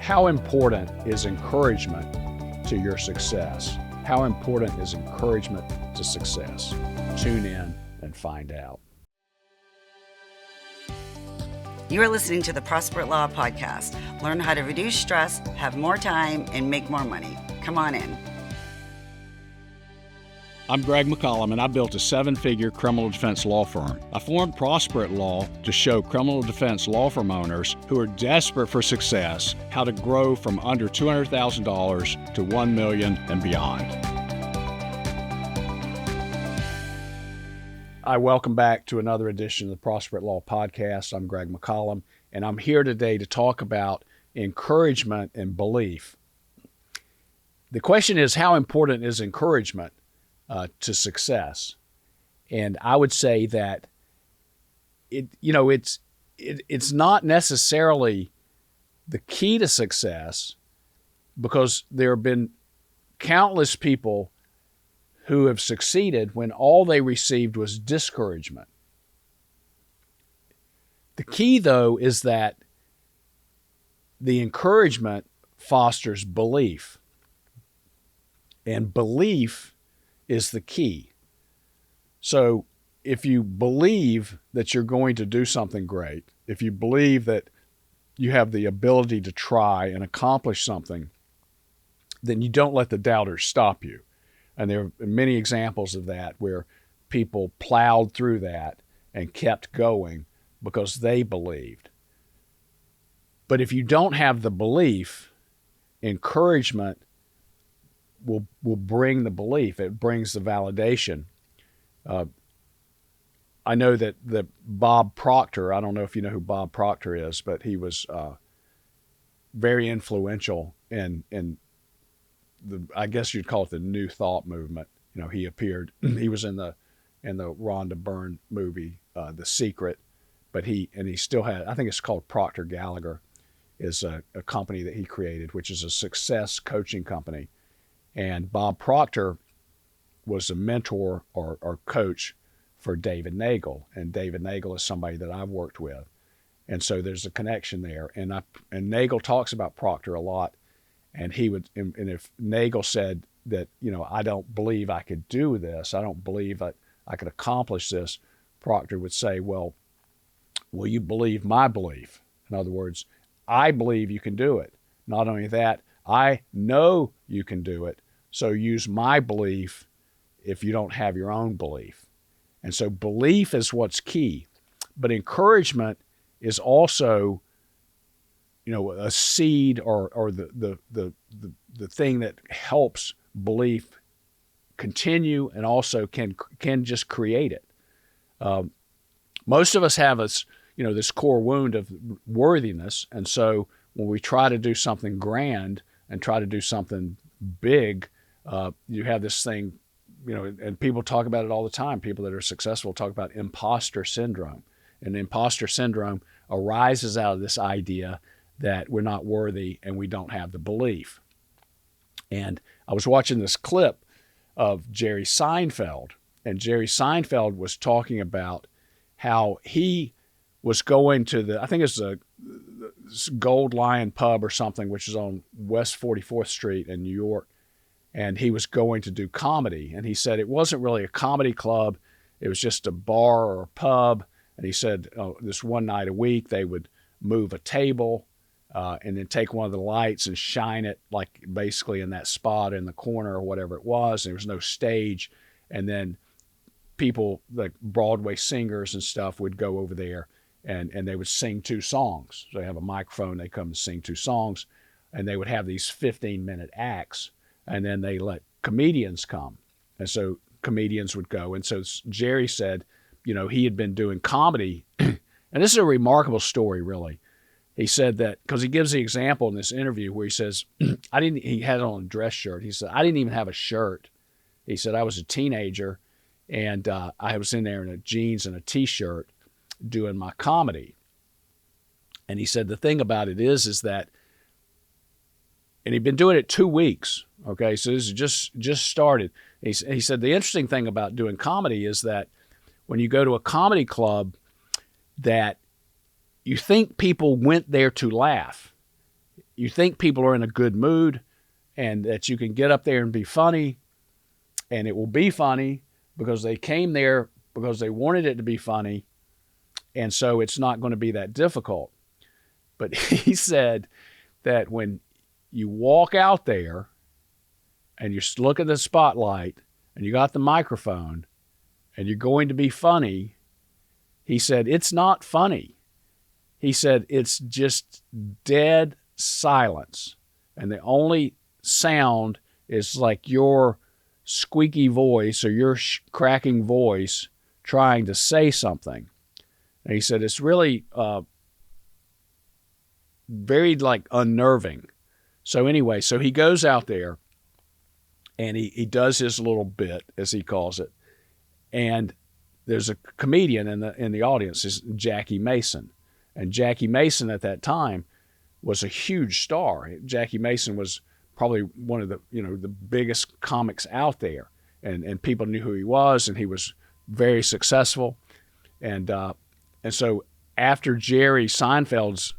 How important is encouragement to your success? How important is encouragement to success? Tune in and find out. You are listening to the Prosper at Law podcast. Learn how to reduce stress, have more time, and make more money. Come on in. I'm Greg McCollum, and I built a 7-figure criminal defense law firm. I formed Prosper at Law to show criminal defense law firm owners who are desperate for success how to grow from under $200,000 to $1 million and beyond. Hi, welcome back to another edition of the Prosper at Law podcast. I'm Greg McCollum, and I'm here today to talk about encouragement and belief. The question is, how important is encouragement to success? And I would say that it's not necessarily the key to success, because there have been countless people who have succeeded when all they received was discouragement. The key, though, is that the encouragement fosters belief, and belief is the key. So if you believe that you're going to do something great, if you believe that you have the ability to try and accomplish something, then you don't let the doubters stop you. And there are many examples of that where people plowed through that and kept going because they believed. But if you don't have the belief, encouragement will bring the belief. It brings the validation. I know that Bob Proctor, I don't know if you know who Bob Proctor is, but he was very influential in I guess you'd call it the New Thought movement. You know, he was in the Rhonda Byrne movie, The Secret, but he still had, I think it's called Proctor Gallagher, is a company that he created, which is a success coaching company. And Bob Proctor was a mentor or coach for David Neagle. And David Neagle is somebody that I've worked with. And so there's a connection there. And Neagle talks about Proctor a lot. And if Neagle said that, I don't believe I could do this, I don't believe I could accomplish this, Proctor would say, well, will you believe my belief? In other words, I believe you can do it. Not only that, I know you can do it, so use my belief if you don't have your own belief. And so belief is what's key. But encouragement is also, a seed or the thing that helps belief continue and also can just create it. Most of us have this core wound of worthiness, and so when we try to do something grand and try to do something big, you have this thing, and people talk about it all the time. People that are successful talk about imposter syndrome. And imposter syndrome arises out of this idea that we're not worthy and we don't have the belief. And I was watching this clip of Jerry Seinfeld, and Jerry Seinfeld was talking about how he was going to I think it's a Gold Lion Pub or something, which is on West 44th Street in New York. And he was going to do comedy. And he said it wasn't really a comedy club. It was just a bar or a pub. And he said this one night a week, they would move a table and then take one of the lights and shine it like basically in that spot in the corner or whatever it was. And there was no stage. And then people, like Broadway singers and stuff, would go over there and they would sing 2 songs. So they have a microphone, they come and sing 2 songs, and they would have these 15-minute acts, and then they let comedians come. And so comedians would go. And so Jerry said, he had been doing comedy, and this is a remarkable story, really. He said that, because he gives the example in this interview where he says, he had on a dress shirt. He said, I didn't even have a shirt. He said, I was a teenager, and I was in there in a jeans and a t-shirt doing my comedy. And he said the thing about it is that, and he'd been doing it 2 weeks, okay, so this is just started. He said the interesting thing about doing comedy is that when you go to a comedy club, that you think people went there to laugh. you think people are in a good mood and that you can get up there and be funny, and it will be funny because they came there because they wanted it to be funny, and so it's not going to be that difficult. But he said that when you walk out there and you look at the spotlight and you got the microphone and you're going to be funny, he said, it's not funny. He said, it's just dead silence. And the only sound is like your squeaky voice or your cracking voice trying to say something. And he said, it's really very like unnerving. So anyway, so he goes out there and he does his little bit, as he calls it. And there's a comedian in the audience, is Jackie Mason. And Jackie Mason at that time was a huge star. Jackie Mason was probably one of the biggest comics out there, and people knew who he was, and he was very successful. And so after Jerry Seinfeld's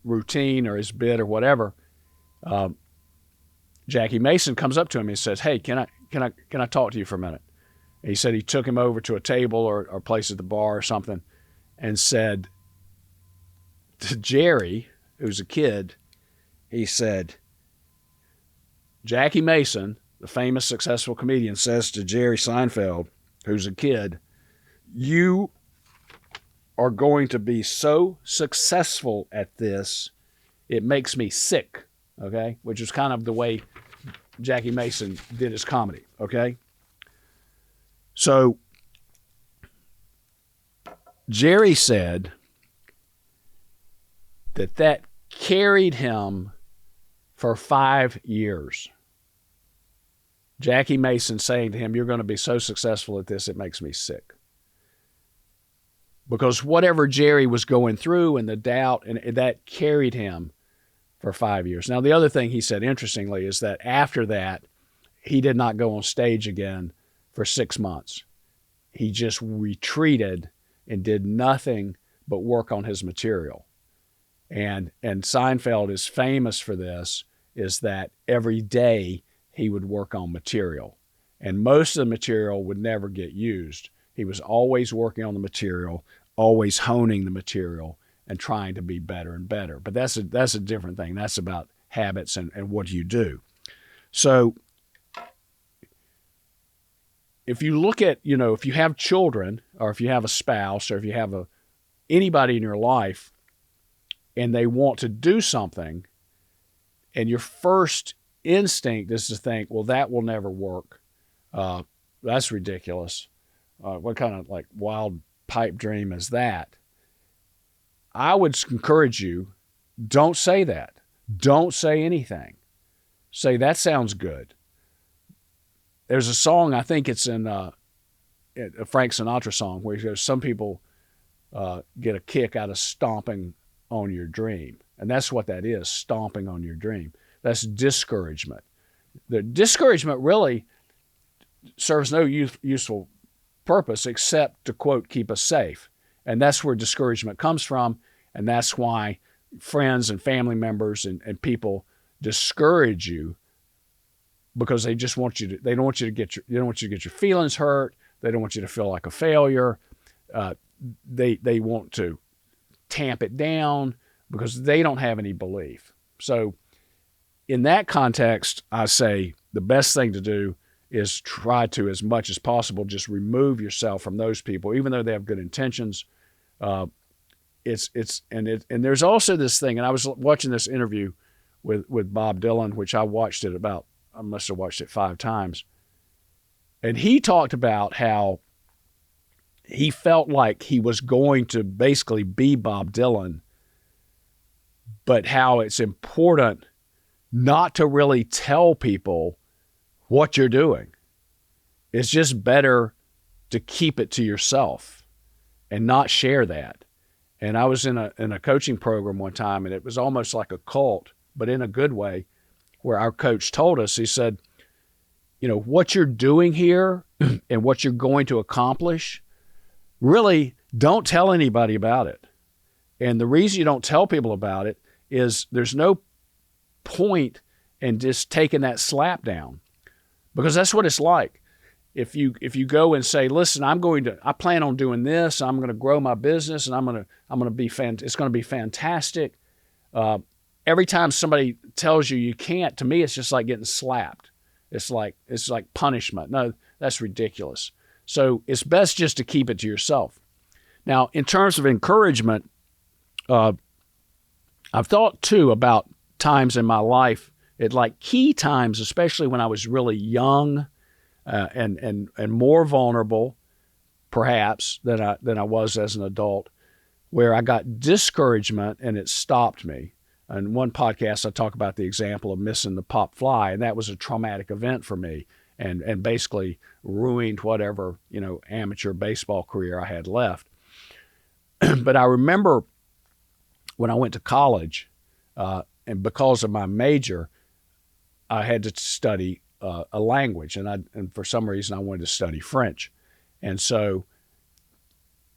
routine or his bit or whatever, Jackie Mason comes up to him and says, "Hey, can I talk to you for a minute?" And he said he took him over to a table or a place at the bar or something, and said to Jerry, who's a kid, he said, Jackie Mason, the famous successful comedian, says to Jerry Seinfeld, who's a kid, you are going to be so successful at this, it makes me sick, okay? Which is kind of the way Jackie Mason did his comedy, okay? So Jerry said that carried him for 5 years. Jackie Mason saying to him, you're going to be so successful at this, it makes me sick. Because whatever Jerry was going through and the doubt, and that carried him for 5 years. Now, the other thing he said, interestingly, is that after that, he did not go on stage again for 6 months. He just retreated and did nothing but work on his material. And Seinfeld is famous for this, is that every day he would work on material. And most of the material would never get used. He was always working on the material, always honing the material, and trying to be better and better. But that's a different thing. That's about habits and what you do. So if you look at, if you have children, or if you have a spouse, or if you have anybody in your life, and they want to do something, and your first instinct is to think, well, that will never work. That's ridiculous. What kind of like wild pipe dream is that? I would encourage you, don't say that. Don't say anything. Say, that sounds good. There's a song, I think it's in a Frank Sinatra song, where he goes, some people get a kick out of stomping on your dream. And that's what that is, stomping on your dream. That's discouragement. The discouragement really serves no useful purpose except to, quote, keep us safe. And that's where discouragement comes from. And that's why friends and family members and people discourage you, because they just want you to, they don't want you to get your feelings hurt. They don't want you to feel like a failure. They want to tamp it down because they don't have any belief. So in that context, I say the best thing to do is try to, as much as possible, just remove yourself from those people, even though they have good intentions. And there's also this thing, and I was watching this interview with Bob Dylan, which I must have watched it 5 times. And he talked about how he felt like he was going to basically be Bob Dylan, but how it's important not to really tell people what you're doing. It's just better to keep it to yourself and not share that. And I was in a coaching program one time, and it was almost like a cult, but in a good way, where our coach told us, he said, what you're doing here and what you're going to accomplish, really don't tell anybody about it. And the reason you don't tell people about it is there's no point in just taking that slap down, because that's what it's like. If you go and say, listen, I plan on doing this, I'm going to grow my business, and it's going to be fantastic. Every time somebody tells you can't, to me, it's just like getting slapped. It's like punishment. No, that's ridiculous. So it's best just to keep it to yourself. Now, in terms of encouragement, I've thought too about times in my life, key times, especially when I was really young and more vulnerable, perhaps, than I was as an adult, where I got discouragement and it stopped me. In one podcast, I talk about the example of missing the pop fly, and that was a traumatic event for me, and basically ruined whatever amateur baseball career I had left. But I remember when I went to college, and because of my major, I had to study a language, and for some reason I wanted to study French. And so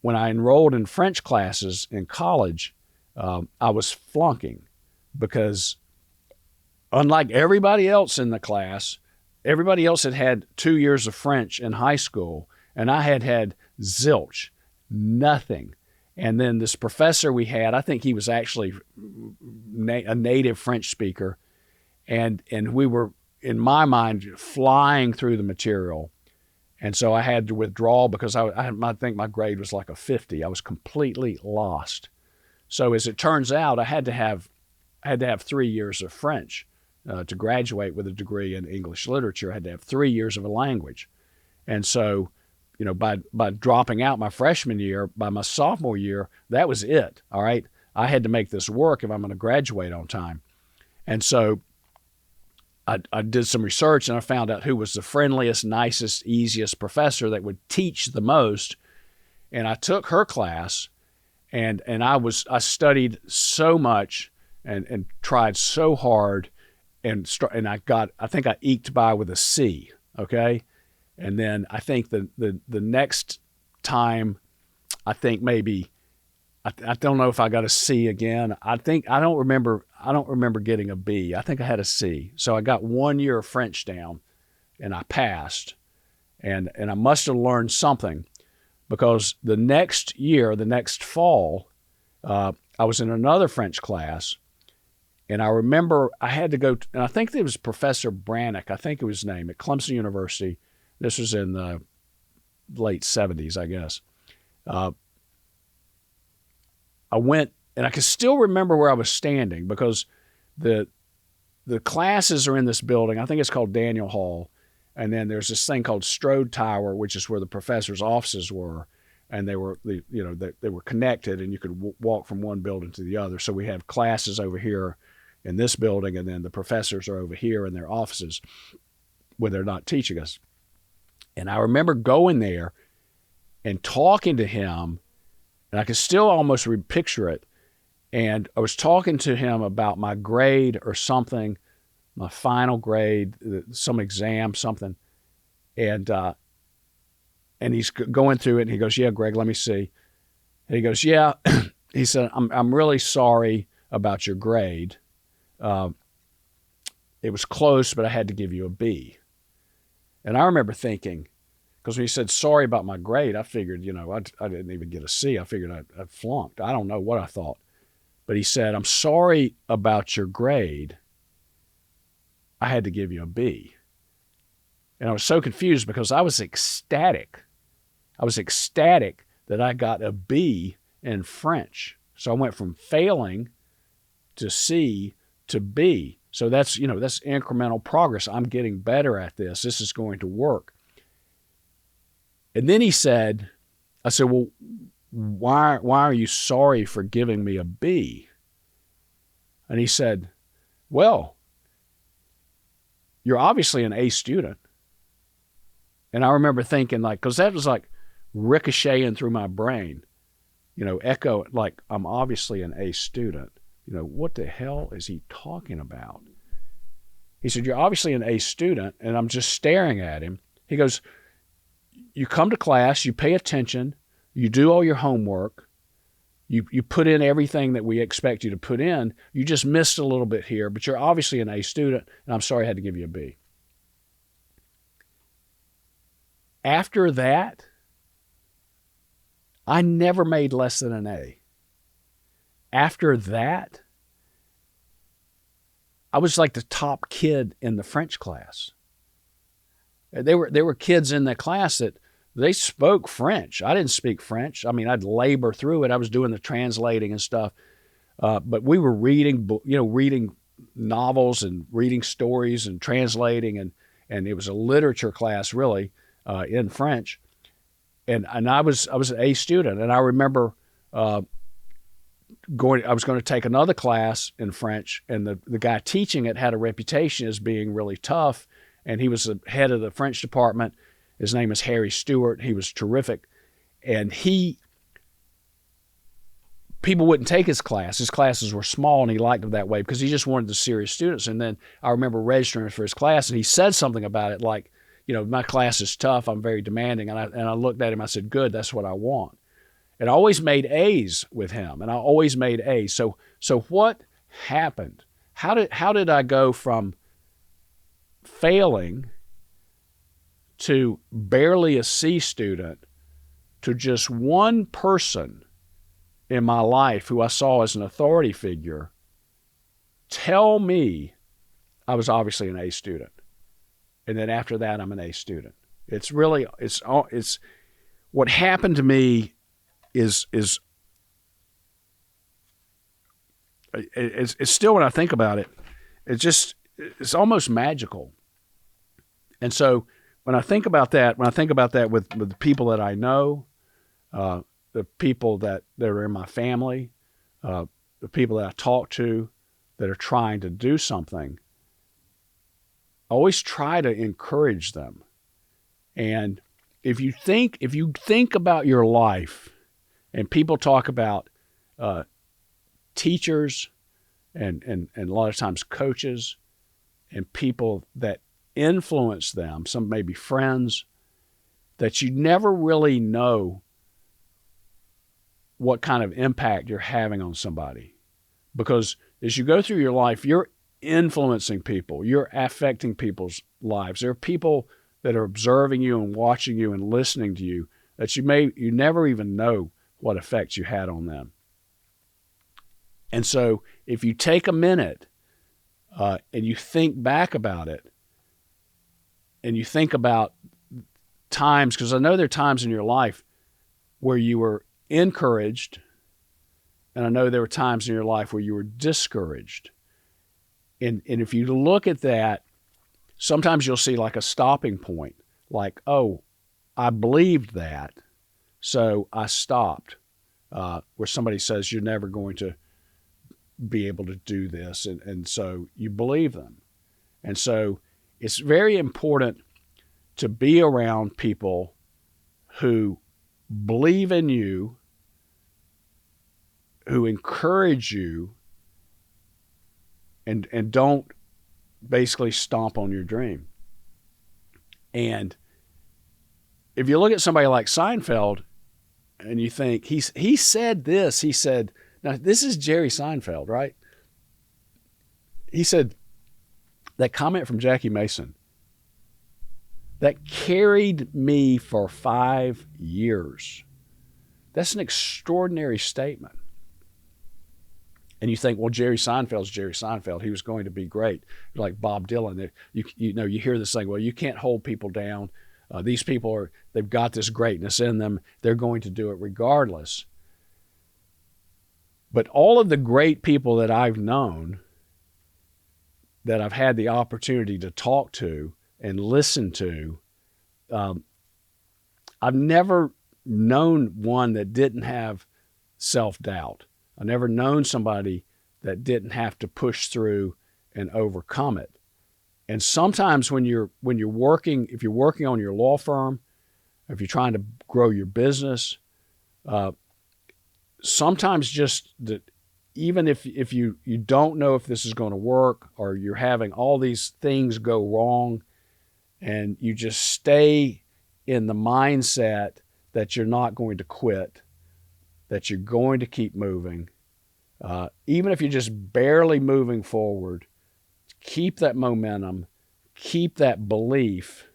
when I enrolled in French classes in college, I was flunking, because unlike everybody else in the class, everybody else had 2 years of French in high school, and I had zilch, nothing. And then this professor we had, I think he was actually a native French speaker, and we were, in my mind, flying through the material. And so I had to withdraw because I think my grade was like a 50. I was completely lost. So as it turns out, I had to have 3 years of French to graduate with a degree in English literature. I had to have 3 years of a language. And so, by dropping out my freshman year, by my sophomore year, that was it. All right. I had to make this work if I'm going to graduate on time. And so I did some research, and I found out who was the friendliest, nicest, easiest professor that would teach the most. And I took her class, and I studied so much and tried so hard, and I think I eked by with a C. Okay. And then I think the next time, I think maybe, I don't know if I got a C again. I don't remember getting a B. I think I had a C. So I got 1 year of French down, and I passed. And I must have learned something, because the next fall, I was in another French class, and I remember I had to go, and I think it was Professor Brannick, I think it was his name, at Clemson University. This was in the late 70s, I guess. I went, and I can still remember where I was standing, because the classes are in this building. I think it's called Daniel Hall. And then there's this thing called Strode Tower, which is where the professors' offices were. And they were connected, and you could walk from one building to the other. So we have classes over here in this building, and then the professors are over here in their offices where they're not teaching us. And I remember going there and talking to him, and I can still almost picture it. And I was talking to him about my grade or something, my final grade, some exam, something. And he's going through it, and he goes, "Yeah, Greg, let me see." And he goes, "Yeah." He said, I'm really sorry about your grade. It was close, but I had to give you a B. And I remember thinking, because when he said sorry about my grade, I figured, I didn't even get a C. I figured I flunked. I don't know what I thought. But he said, "I'm sorry about your grade. I had to give you a B." And I was so confused, because I was ecstatic. I was ecstatic that I got a B in French. So I went from failing to C to B. So that's incremental progress. I'm getting better at this. This is going to work. And then I said, "Well, why are you sorry for giving me a B?" And he said, "Well, you're obviously an A student." And I remember thinking, because that was like ricocheting through my brain, echo, like, I'm obviously an A student. What the hell is he talking about? He said, "You're obviously an A student." And I'm just staring at him. He goes, "You come to class, you pay attention, you do all your homework, You put in everything that we expect you to put in. You just missed a little bit here, but you're obviously an A student, and I'm sorry I had to give you a B. After that, I never made less than an A. After that, I was like the top kid in the French class. There were kids in the class that they spoke French. I didn't speak French. I mean, I'd labor through it. I was doing the translating and stuff. But we were reading novels and reading stories and translating, and it was a literature class really in French. And I was an A student, and I remember I was going to take another class in French, and the guy teaching it had a reputation as being really tough, and he was the head of the French department. His name is Harry Stewart. He was terrific, and people wouldn't take his class. His classes were small, and he liked them that way because he just wanted the serious students. And then I remember registering for his class, and he said something about it like, my class is tough. I'm very demanding. And I looked at him. I said, good, that's what I want. And I always made A's with him, and I always made A's. So what happened? How did I go from failing to barely a C student to just one person in my life who I saw as an authority figure tell me I was obviously an A student? And then after that, I'm an A student. It's what happened to me is it's still, when I think about it, it's almost magical. And so when I think about that with the people that I know, the people that are in my family, the people that I talk to that are trying to do something, I always try to encourage them. And if you think about your life, and people talk about teachers and a lot of times coaches and people that influence them, some maybe friends, that you never really know what kind of impact you're having on somebody. Because as you go through your life, you're influencing people, you're affecting people's lives. There are people that are observing you and watching you and listening to you that you never even know what effects you had on them. And so if you take a minute and you think back about it, and you think about times, because I know there are times in your life where you were encouraged, and I know there were times in your life where you were discouraged. And if you look at that, sometimes you'll see like a stopping point, like, oh, I believed that, so I stopped, where somebody says you're never going to be able to do this, and so you believe them. And so it's very important to be around people who believe in you, who encourage you, and don't basically stomp on your dream. And if you look at somebody like Seinfeld and you think he said this, he said, now this is Jerry Seinfeld, right? He said that comment from Jackie Mason that carried me for 5 years. That's an extraordinary statement. And you think, well, Jerry Seinfeld's Jerry Seinfeld. He was going to be great. Like Bob Dylan. You hear this thing, well, you can't hold people down. These people they've got this greatness in them. They're going to do it regardless. But all of the great people that I've known, that I've had the opportunity to talk to and listen to, I've never known one that didn't have self-doubt. I've never known somebody that didn't have to push through and overcome it. And sometimes when you're working, if you're working on your law firm, if you're trying to grow your business, sometimes just that, even if you don't know if this is going to work, or you're having all these things go wrong, and you just stay in the mindset that you're not going to quit, that you're going to keep moving. Even if you're just barely moving forward, keep that momentum, keep that belief,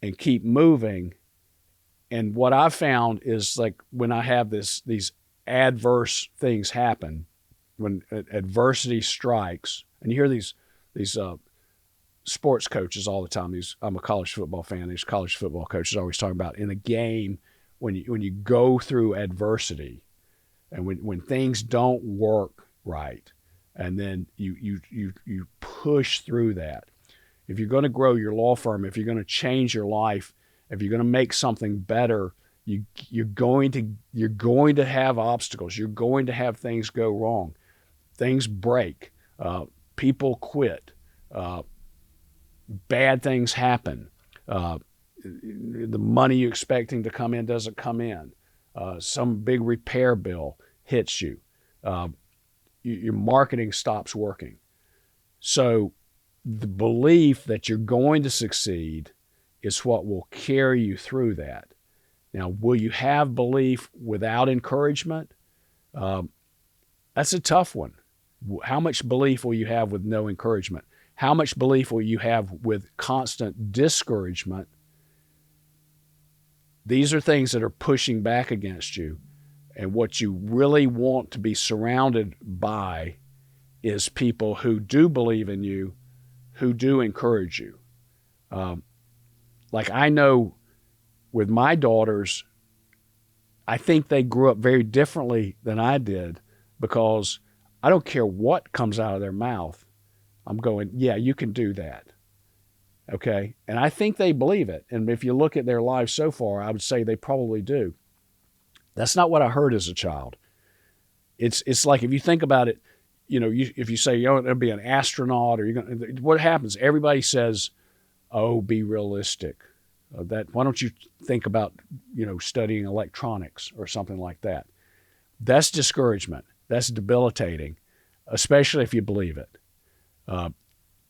and keep moving. And what I've found is, like, when I have these adverse things happen, when adversity strikes, and you hear these sports coaches all the time. I'm a college football fan. These college football coaches always talk about, in a game, when you go through adversity, and when things don't work right, and then you push through that. If you're going to grow your law firm, if you're going to change your life, if you're going to make something better, you're going to have obstacles. You're going to have things go wrong. Things break. People quit. Bad things happen. The money you're expecting to come in doesn't come in. Some big repair bill hits you. Your marketing stops working. So the belief that you're going to succeed is what will carry you through that. Now, will you have belief without encouragement? That's a tough one. How much belief will you have with no encouragement? How much belief will you have with constant discouragement? These are things that are pushing back against you. And what you really want to be surrounded by is people who do believe in you, who do encourage you. Like, I know with my daughters, I think they grew up very differently than I did, because I don't care what comes out of their mouth. I'm going, yeah, you can do that. Okay? And I think they believe it. And if you look at their lives so far, I would say they probably do. That's not what I heard as a child. It's like, if you think about it, if you say you're going to be an astronaut, or what happens? Everybody says, oh, be realistic. Why don't you think about, studying electronics or something like that? That's discouragement. That's debilitating, especially if you believe it.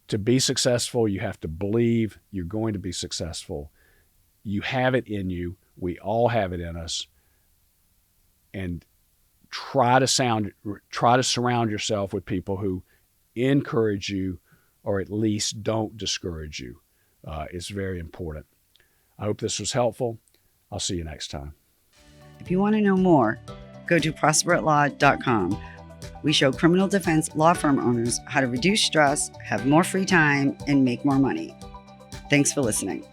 To be successful, you have to believe you're going to be successful. You have it in you. We all have it in us. And try to surround yourself with people who encourage you, or at least don't discourage you. It's very important. I hope this was helpful. I'll see you next time. If you want to know more, go to prosperatlaw.com. We show criminal defense law firm owners how to reduce stress, have more free time, and make more money. Thanks for listening.